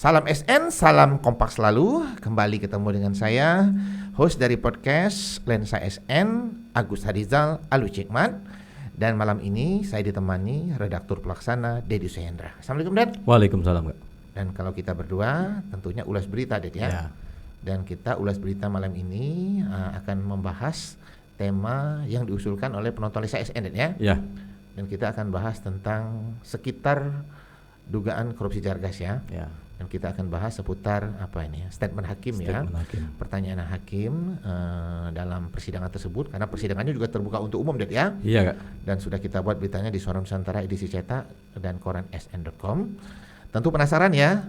Salam SN, salam kompak selalu. Kembali ketemu dengan saya, host dari podcast Lensa SN, Agus Harizal Alucikmat. Dan malam ini saya ditemani redaktur pelaksana Dedi Suhendra. Assalamualaikum, Ded. Waalaikumsalam, Kak. Dan kalau kita berdua tentunya ulas berita, Ded, ya. Dan kita ulas berita malam ini akan membahas tema yang diusulkan oleh penonton Lensa SN, Ded, ya. Ya. Dan kita akan bahas tentang sekitar dugaan korupsi Jargas, ya. Ya. Dan kita akan bahas seputar statement hakim, Hakim. pertanyaan hakim dalam persidangan tersebut, karena persidangannya juga terbuka untuk umum, Ded, ya. Iya, Kak. Dan sudah kita buat beritanya di Suara Nusantara edisi cetak dan koran sn.com. Tentu penasaran ya,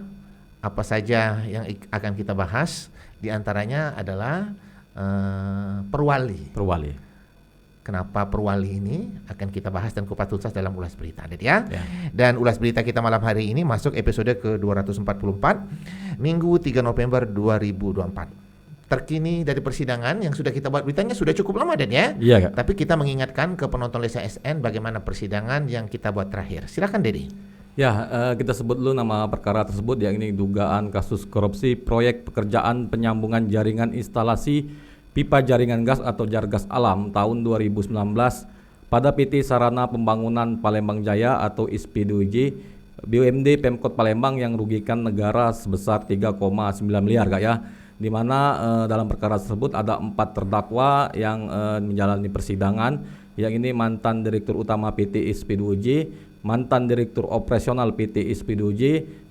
apa saja yang akan kita bahas? Di antaranya adalah perwali. Kenapa perwali ini akan kita bahas dan kupas tuntas dalam ulas berita, Ded, ya. Dan ulas berita kita malam hari ini masuk episode ke-244 Minggu 3 November 2024. Terkini dari persidangan yang sudah kita buat beritanya sudah cukup lama, Ded, ya. Iya, Kak. Tapi kita mengingatkan ke penonton Lensa SN bagaimana persidangan yang kita buat terakhir. Silakan, Dedi. Ya, kita sebut dulu nama perkara tersebut, yakni dugaan kasus korupsi proyek pekerjaan penyambungan jaringan instalasi pipa jaringan gas atau Jargas Alam tahun 2019 pada PT Sarana Pembangunan Palembang Jaya atau ISP2J BUMD Pemkot Palembang yang merugikan negara sebesar 3,9 miliar, Kak, ya. Di mana dalam perkara tersebut ada 4 terdakwa yang menjalani persidangan, yang ini mantan Direktur Utama PT ISP2J, mantan Direktur Operasional PT ISP2J,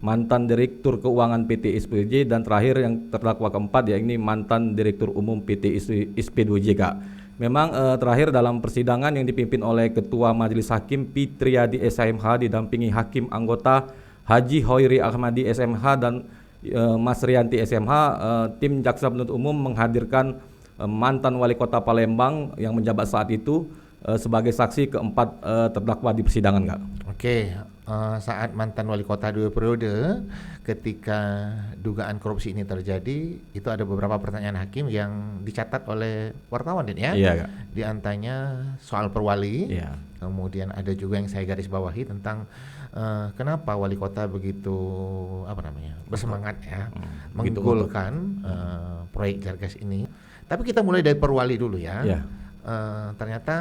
mantan Direktur Keuangan PT ISP2J, dan terakhir yang terdakwa keempat yakni mantan Direktur Umum PT ISP2J, Kak. Memang terakhir dalam persidangan yang dipimpin oleh Ketua Majelis Hakim Fitriadi SMH didampingi Hakim Anggota Haji Hoiri Ahmadi SMH dan Mas Rianti SMH, tim Jaksa Penuntut Umum menghadirkan mantan Wali Kota Palembang yang menjabat saat itu sebagai saksi keempat terdakwa di persidangan, Kak. Oke, saat mantan wali kota 2 periode, ketika dugaan korupsi ini terjadi, itu ada beberapa pertanyaan hakim yang dicatat oleh wartawan, ya. Iya, Kak. Di antaranya soal perwali, Iya. kemudian ada juga yang saya garis bawahi tentang kenapa wali kota begitu bersemangat, ya, menggolkan proyek Jargas ini. Tapi kita mulai dari perwali dulu, ya. Iya. Ternyata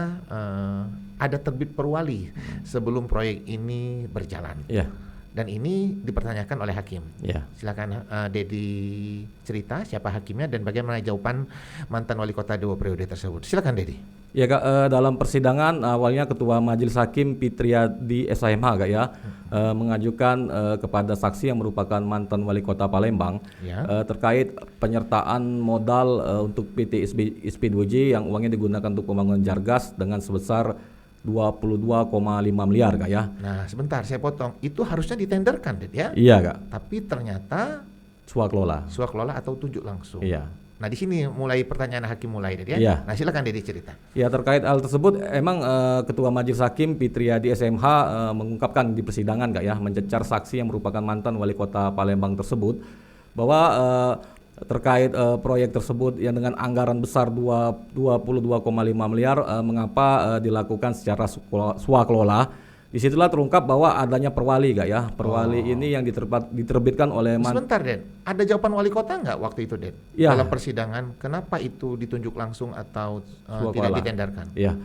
ada terbit perwali sebelum proyek ini berjalan. Iya. Dan ini dipertanyakan oleh hakim. Iya. Silakan Dedi cerita siapa hakimnya dan bagaimana jawaban mantan wali kota 2 periode tersebut. Silakan, Dedi. Ya, Kak, dalam persidangan awalnya Ketua Majelis Hakim Fitriadi SMH, Kak, ya, mengajukan kepada saksi yang merupakan mantan wali kota Palembang, Ya. terkait penyertaan modal untuk PT ISP2J yang uangnya digunakan untuk pembangunan Jargas dengan sebesar 22,5 miliar, Kak, ya. Nah, sebentar saya potong. Itu harusnya ditenderkan, Ded, ya. Iya, Kak. Tapi ternyata Swakelola. swakelola atau tunjuk langsung. Iya. Nah, di sini mulai pertanyaan hakim mulai, Ded, ya. Iya. Nah, silakan Dedi cerita. Ya, terkait hal tersebut emang Ketua Majelis Hakim Fitriadi SMH mengungkapkan di persidangan, Kak, ya, mencecar saksi yang merupakan mantan wali kota Palembang tersebut bahwa terkait proyek tersebut yang dengan anggaran besar 22,5 miliar mengapa dilakukan secara swakelola. Disitulah terungkap bahwa adanya perwali, Kak, ya. Perwali ini yang diterbitkan oleh Sebentar, Den. Ada jawaban wali kota nggak waktu itu, Den? Ya. Dalam persidangan, kenapa itu ditunjuk langsung atau tidak ditenderkan? Iya.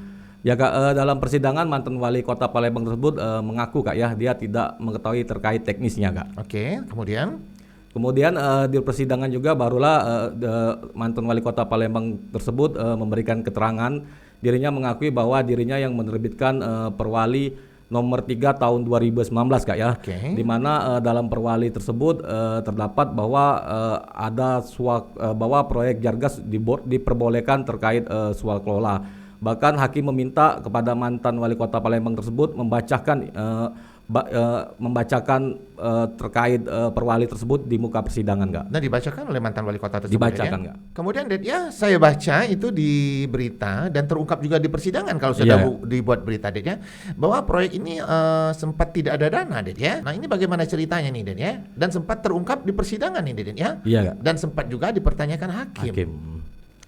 Ya, Kak, dalam persidangan mantan wali kota Palembang tersebut mengaku, Kak, ya, dia tidak mengetahui terkait teknisnya, Kak. Oke, kemudian? Kemudian di persidangan juga barulah mantan wali kota Palembang tersebut memberikan keterangan dirinya mengakui bahwa dirinya yang menerbitkan perwali nomor 3 tahun 2019, Kak, ya. Oke. Di mana dalam perwali tersebut terdapat bahwa ada bahwa proyek Jargas diperbolehkan terkait swakelola. Bahkan hakim meminta kepada mantan wali kota Palembang tersebut membacakan terkait perwali tersebut di muka persidangan, Kak. Nah, dibacakan oleh mantan wali kota tersebut. Dibacakan, ya? Kak. Kemudian, Ded, ya, saya baca itu di berita dan terungkap juga di persidangan kalau sudah dibuat berita, Ded, ya, bahwa proyek ini sempat tidak ada dana, Ded, ya. Nah, ini bagaimana ceritanya nih, Ded, ya? Dan sempat terungkap di persidangan nih, Ded, ya. Iya, Kak. Dan sempat juga dipertanyakan hakim.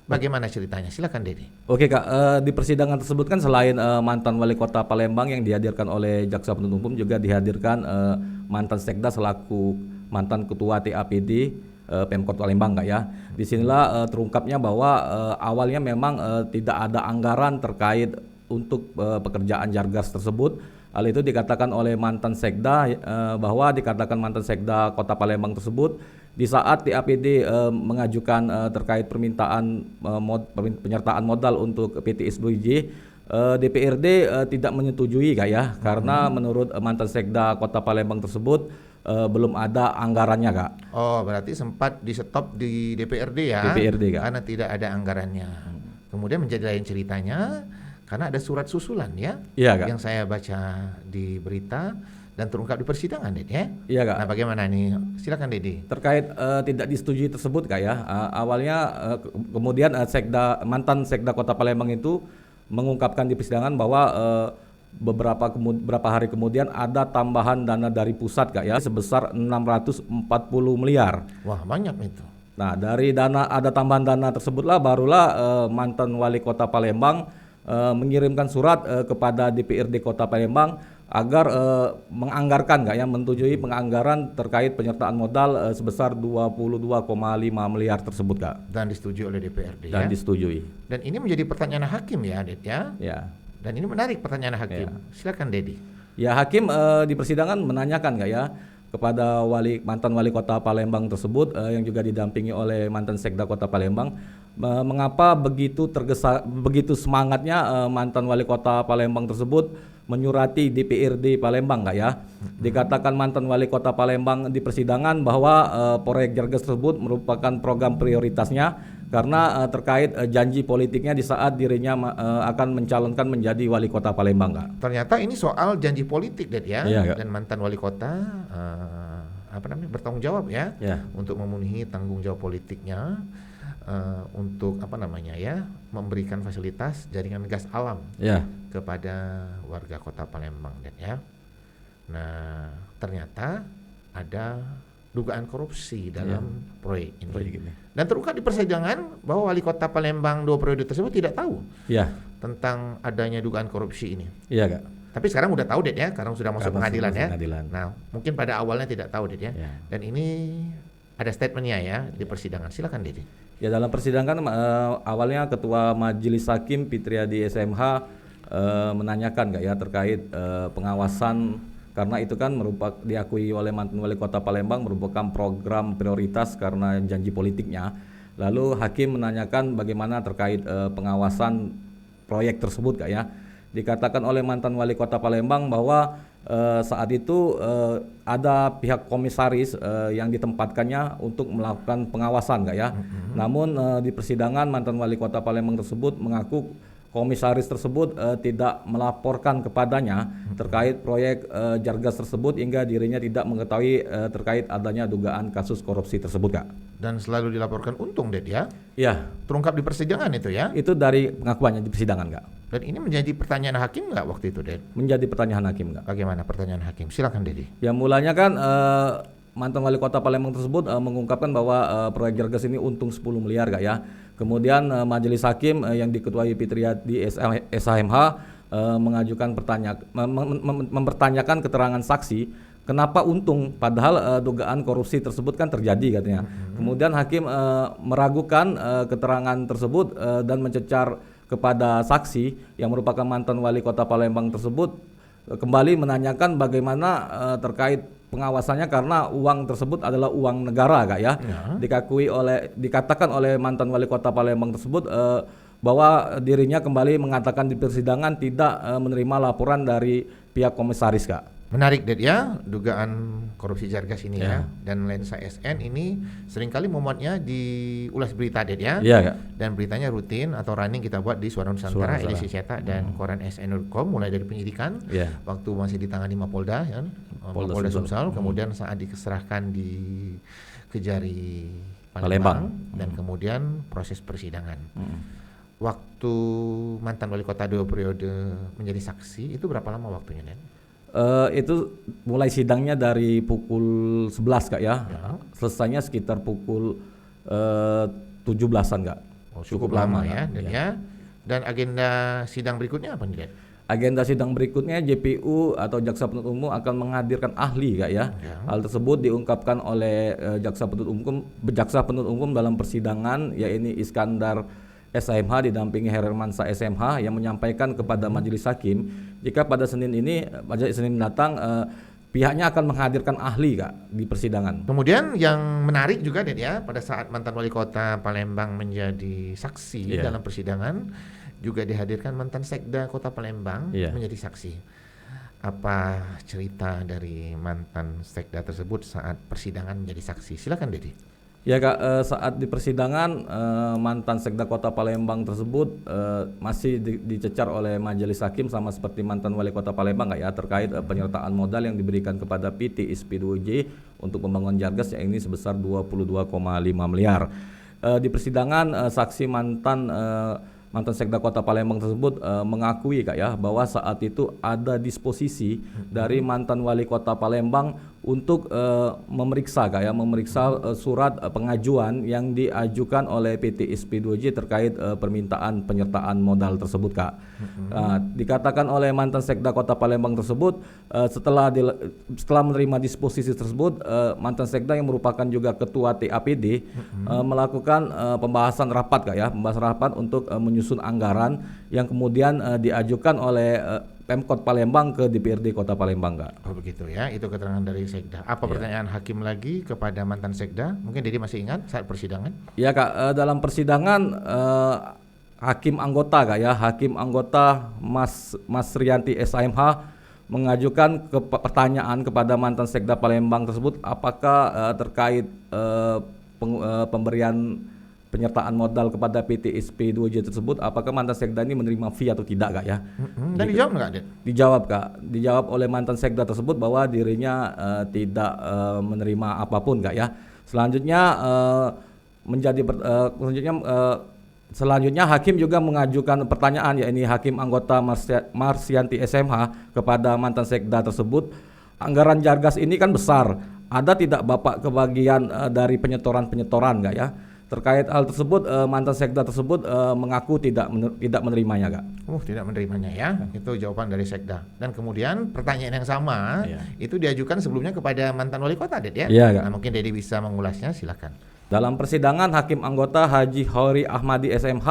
Bagaimana ceritanya? Silakan, Dedi. Oke, Kak, di persidangan tersebut kan selain mantan wali kota Palembang yang dihadirkan oleh jaksa penuntut umum, juga dihadirkan mantan sekda selaku mantan ketua TAPD Pemkot Palembang Kak ya. Disinilah terungkapnya bahwa awalnya memang tidak ada anggaran terkait untuk pekerjaan Jargas tersebut. Hal itu dikatakan oleh mantan Sekda bahwa dikatakan mantan Sekda Kota Palembang tersebut di saat TAPD mengajukan terkait permintaan penyertaan modal untuk PT SBJ, DPRD tidak menyetujui Kak ya, karena menurut mantan Sekda Kota Palembang tersebut belum ada anggarannya Kak. Oh, berarti sempat di stop di DPRD ya? DPRD Kak. Karena tidak ada anggarannya. Kemudian menjadi lain ceritanya karena ada surat susulan ya, Iya Kak. yang saya baca di berita dan terungkap di persidangan, Ded ya. Iya Kak. Nah, bagaimana nih? Silakan Dedi. Terkait tidak disetujui tersebut Kak ya. Awalnya kemudian mantan Sekda Kota Palembang itu mengungkapkan di persidangan bahwa beberapa hari kemudian ada tambahan dana dari pusat Kak ya sebesar 640 miliar. Wah, banyak itu. Nah, dari ada tambahan dana tersebutlah barulah mantan wali Kota Palembang mengirimkan surat kepada DPRD Kota Palembang agar menganggarkan Kak ya, menyetujui penganggaran terkait penyertaan modal sebesar 22,5 miliar tersebut Kak. Dan disetujui oleh DPRD Dan ya. disetujui. Dan ini menjadi pertanyaan hakim ya, Ded ya. Ya. Dan ini menarik pertanyaan hakim. Ya. Silakan Dedi. Ya, hakim di persidangan menanyakan Kak ya kepada mantan wali Kota Palembang tersebut yang juga didampingi oleh mantan Sekda Kota Palembang, mengapa begitu semangatnya mantan wali Kota Palembang tersebut menyurati DPRD Palembang Kak ya. Dikatakan mantan wali Kota Palembang di persidangan bahwa proyek Jargas tersebut merupakan program prioritasnya karena terkait janji politiknya di saat dirinya akan mencalonkan menjadi wali Kota Palembang Kak. Ternyata ini soal janji politik, Ded ya. Iya, Kak. Dan mantan wali kota bertanggung jawab ya, Ya. untuk memenuhi tanggung jawab politiknya, untuk memberikan fasilitas jaringan gas alam Ya. kepada warga Kota Palembang, Ded ya. Nah, ternyata ada dugaan korupsi dalam proyek ini. Proyek ini. Dan terungkap di persidangan bahwa wali Kota Palembang 2 periode tersebut tidak tahu Ya. tentang adanya dugaan korupsi ini. Iya Kak. Tapi sekarang udah tahu, Ded ya, sekarang sudah masuk Karena pengadilan masuk ya. pengadilan. Nah, mungkin pada awalnya tidak tahu, Ded ya. Ya. Dan ini ada statementnya ya di persidangan. Silakan, Dedi. Ya, dalam persidangan awalnya Ketua Majelis Hakim Fitriadi SMH menanyakan Kak ya terkait pengawasan, karena itu kan diakui oleh mantan wali Kota Palembang merupakan program prioritas karena janji politiknya. Lalu hakim menanyakan bagaimana terkait pengawasan proyek tersebut Kak ya. Dikatakan oleh mantan wali Kota Palembang bahwa saat itu ada pihak komisaris yang ditempatkannya untuk melakukan pengawasan Kak ya. Namun di persidangan mantan wali Kota Palembang tersebut mengaku komisaris tersebut tidak melaporkan kepadanya terkait proyek Jargas tersebut hingga dirinya tidak mengetahui terkait adanya dugaan kasus korupsi tersebut Kak. Dan selalu dilaporkan untung, Ded ya. Ya, Terungkap di persidangan itu ya. itu dari pengakuannya di persidangan Kak. Dan ini menjadi pertanyaan hakim nggak waktu itu, Ded? Menjadi pertanyaan hakim Kak. Bagaimana pertanyaan hakim? Silakan, Dedi. Ya, mulanya kan mantan wali Kota Palembang tersebut mengungkapkan bahwa proyek Jargas ini untung 10 miliar Kak ya. Kemudian majelis hakim yang diketuai Fitriadi SHMH mengajukan mempertanyakan keterangan saksi kenapa untung padahal dugaan korupsi tersebut kan terjadi katanya. Kemudian hakim meragukan keterangan tersebut dan mencecar kepada saksi yang merupakan mantan wali Kota Palembang tersebut kembali menanyakan bagaimana terkait pengawasannya karena uang tersebut adalah uang negara Kak ya. Dikatakan oleh mantan wali Kota Palembang tersebut bahwa dirinya kembali mengatakan di persidangan tidak menerima laporan dari pihak komisaris Kak. Menarik, Ded ya, dugaan korupsi Jargas ini Ya. ya. Dan Lensa SN ini seringkali memuatnya di Ulas Berita, Ded ya. Iya Kak. Dan beritanya rutin atau running kita buat di Suara Nusantara, Suara edisi cetak dan koran SN.com, mulai dari penyidikan Iya. waktu masih ditangani Mapolda ya, Polda Mapolda Sumsel. Sumsel, kemudian saat diserahkan di Kejari Palembang. dan kemudian proses persidangan. Waktu mantan wali kota 2 periode menjadi saksi itu berapa lama waktunya, Den? Itu mulai sidangnya dari pukul 11 Kak ya. Selesainya sekitar pukul 17-an Kak. Cukup lama ya, Den ya. Dan agenda sidang berikutnya apa nih, Den? agenda sidang berikutnya JPU atau Jaksa Penuntut Umum akan menghadirkan ahli Kak ya. Hal tersebut diungkapkan oleh Jaksa Penuntut Umum dalam persidangan, yaitu Iskandar SHMH didampingi Hermansyah SMH yang menyampaikan kepada majelis hakim jika pada Senin mendatang pihaknya akan menghadirkan ahli Kak di persidangan. Kemudian yang menarik juga ya, pada saat mantan wali kota Palembang menjadi saksi dalam persidangan, juga dihadirkan mantan Sekda Kota Palembang menjadi saksi. Apa cerita dari mantan Sekda tersebut saat persidangan menjadi saksi? Silakan Dedi. Ya Kak, saat di persidangan mantan Sekda Kota Palembang tersebut masih dicecar oleh majelis hakim sama seperti mantan wali kota Palembang Kak ya, terkait penyertaan modal yang diberikan kepada PT SP2J untuk pembangunan Jargas yang ini sebesar 22,5 miliar. Di persidangan saksi mantan Sekda Kota Palembang tersebut mengakui Kak ya bahwa saat itu ada disposisi dari mantan wali kota Palembang untuk memeriksa Kak ya, surat pengajuan yang diajukan oleh PT SP2J terkait permintaan penyertaan modal tersebut Kak. Dikatakan oleh mantan Sekda Kota Palembang tersebut setelah menerima disposisi tersebut, mantan Sekda yang merupakan juga ketua TAPD melakukan pembahasan rapat Kak ya, untuk menyusun anggaran yang kemudian diajukan oleh Pemkot Palembang ke DPRD Kota Palembang Kak. Oh begitu ya, itu keterangan dari Sekda. Apa pertanyaan hakim lagi kepada mantan Sekda? Mungkin Dedi masih ingat saat persidangan? Ya Kak, dalam persidangan hakim anggota Mas Rianti SHMH mengajukan pertanyaan kepada mantan Sekda Palembang tersebut apakah terkait pemberian penyertaan modal kepada PT SP2J tersebut, apakah mantan Sekda ini menerima fee atau tidak Kak ya? Dan dijawab nggak Ded? Dijawab Kak, dijawab oleh mantan Sekda tersebut bahwa dirinya tidak menerima apapun Kak ya. Selanjutnya hakim juga mengajukan pertanyaan, yakni hakim anggota Marsianti SMH kepada mantan Sekda tersebut, anggaran Jargas ini kan besar, ada tidak Bapak kebagian dari penyetoran Kak ya? Terkait hal tersebut mantan Sekda tersebut mengaku tidak menerimanya Kak. Tidak menerimanya ya. Itu jawaban dari Sekda. Dan kemudian pertanyaan yang sama itu diajukan sebelumnya kepada mantan wali kota Ded ya. Nah, mungkin Dedi bisa mengulasnya, silakan. Dalam persidangan hakim anggota Haji Hori Ahmadi SMH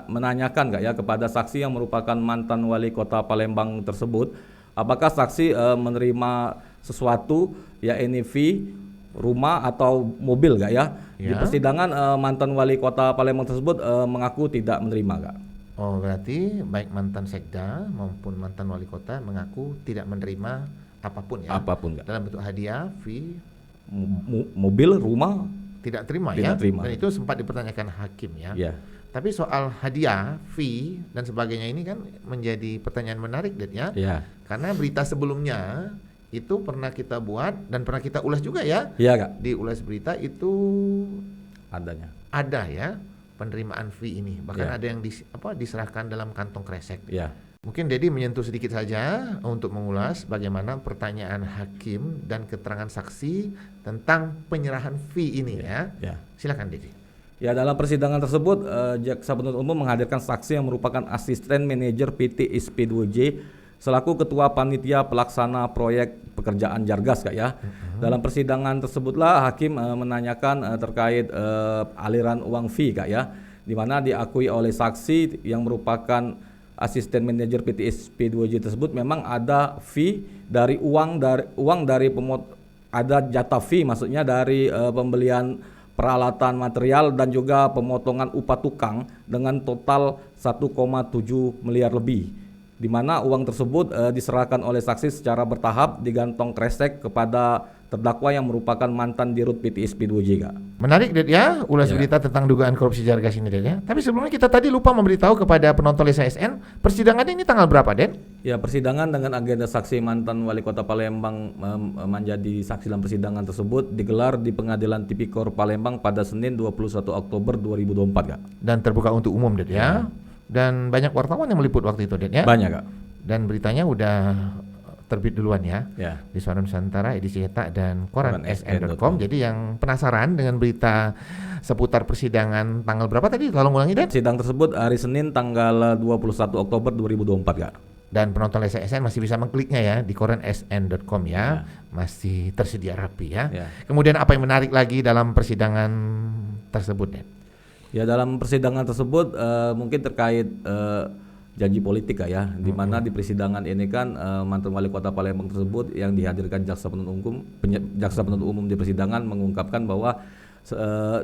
menanyakan Kak ya kepada saksi yang merupakan mantan wali kota Palembang tersebut, apakah saksi menerima sesuatu, yakni fee, rumah atau mobil Kak ya. Di persidangan mantan wali kota Palembang tersebut mengaku tidak menerima Kak. Oh berarti baik mantan Sekda maupun mantan wali kota mengaku tidak menerima apapun ya. Apapun Kak. Dalam bentuk hadiah, fee, mobil, rumah tidak terima. Terima. Dan itu sempat dipertanyakan hakim ya. Tapi soal hadiah, fee dan sebagainya ini kan menjadi pertanyaan menarik Ded ya. Karena berita sebelumnya itu pernah kita buat dan pernah kita ulas juga ya. Kak. Di ulas berita itu ada ya penerimaan fee ini. Bahkan ada yang diserahkan dalam kantong kresek. Mungkin Dedi menyentuh sedikit saja untuk mengulas bagaimana pertanyaan hakim dan keterangan saksi tentang penyerahan fee ini ya. Silakan Dedi. Ya, dalam persidangan tersebut Jaksa Penuntut Umum menghadirkan saksi yang merupakan asisten manajer PT SP2J selaku ketua panitia pelaksana proyek pekerjaan Jargas Kak ya. Dalam persidangan tersebutlah hakim menanyakan terkait aliran uang fee Kak ya, di mana diakui oleh saksi yang merupakan asisten manajer PT SP2J tersebut memang ada fee dari ada jatah fee, maksudnya dari pembelian peralatan material dan juga pemotongan upah tukang dengan total 1,7 miliar lebih, di mana uang tersebut diserahkan oleh saksi secara bertahap digantong kresek kepada terdakwa yang merupakan mantan dirut PT SP2J Kak. Menarik Ded ya, ulas berita tentang dugaan korupsi Jargas ini Ded ya. Tapi sebelumnya kita tadi lupa memberitahu kepada penonton Lesa SN, persidangan ini tanggal berapa Ded? Ya, persidangan dengan agenda saksi mantan wali kota Palembang menjadi saksi dalam persidangan tersebut digelar di Pengadilan Tipikor Palembang pada Senin 21 Oktober 2024 Kak. Dan terbuka untuk umum Ded ya. Dan banyak wartawan yang meliput waktu itu Ded ya. Banyak Kak. Dan beritanya udah terbit duluan ya. Di Suara Nusantara edisi cetak dan koran sn.com. Jadi yang penasaran dengan berita seputar persidangan tanggal berapa tadi? Tolong ulangi Ded. Sidang tersebut hari Senin tanggal 21 Oktober 2024 Kak. Dan penonton Lensa SN masih bisa mengkliknya ya di koran.sn.com ya. Masih tersedia rapi ya. Kemudian apa yang menarik lagi dalam persidangan tersebut, Den? Ya, dalam persidangan tersebut mungkin terkait janji politik ya, di mana di persidangan ini kan mantan wali kota Palembang tersebut yang dihadirkan jaksa penuntut umum di persidangan mengungkapkan bahwa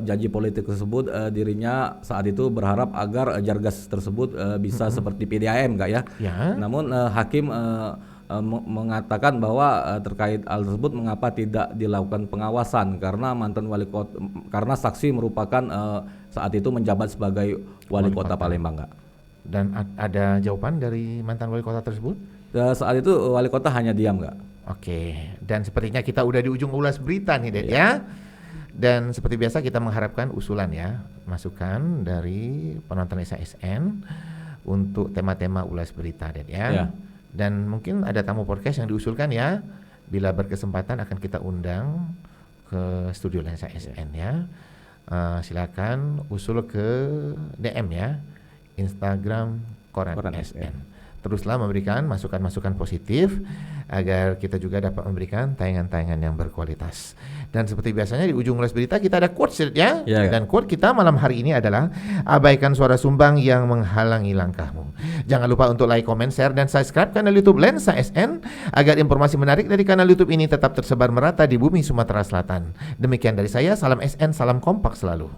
janji politik tersebut dirinya saat itu berharap agar Jargas tersebut bisa seperti PDAM ya. Namun hakim mengatakan bahwa terkait hal tersebut mengapa tidak dilakukan pengawasan karena mantan wali kota, karena saksi merupakan saat itu menjabat sebagai wali kota Palembang enggak. Dan ada jawaban dari mantan wali kota tersebut? Saat itu wali kota hanya diam enggak. Oke, dan sepertinya kita udah di ujung ulas berita nih, Den ya. Dan seperti biasa kita mengharapkan usulan ya, masukan dari penonton Lensa SN untuk tema-tema ulas berita, Den ya. Dan mungkin ada tamu podcast yang diusulkan ya. Bila berkesempatan akan kita undang ke studio Lensa SN ya. Silakan usul ke DM ya, Instagram Koran SN. Teruslah memberikan masukan-masukan positif agar kita juga dapat memberikan tayangan-tayangan yang berkualitas. Dan seperti biasanya di ujung ulas berita kita ada quotes ya. Dan quote kita malam hari ini adalah abaikan suara sumbang yang menghalangi langkahmu. Jangan lupa untuk like, comment, share dan subscribe kanal YouTube Lensa SN agar informasi menarik dari kanal YouTube ini tetap tersebar merata di bumi Sumatera Selatan. Demikian dari saya, salam SN, salam kompak selalu.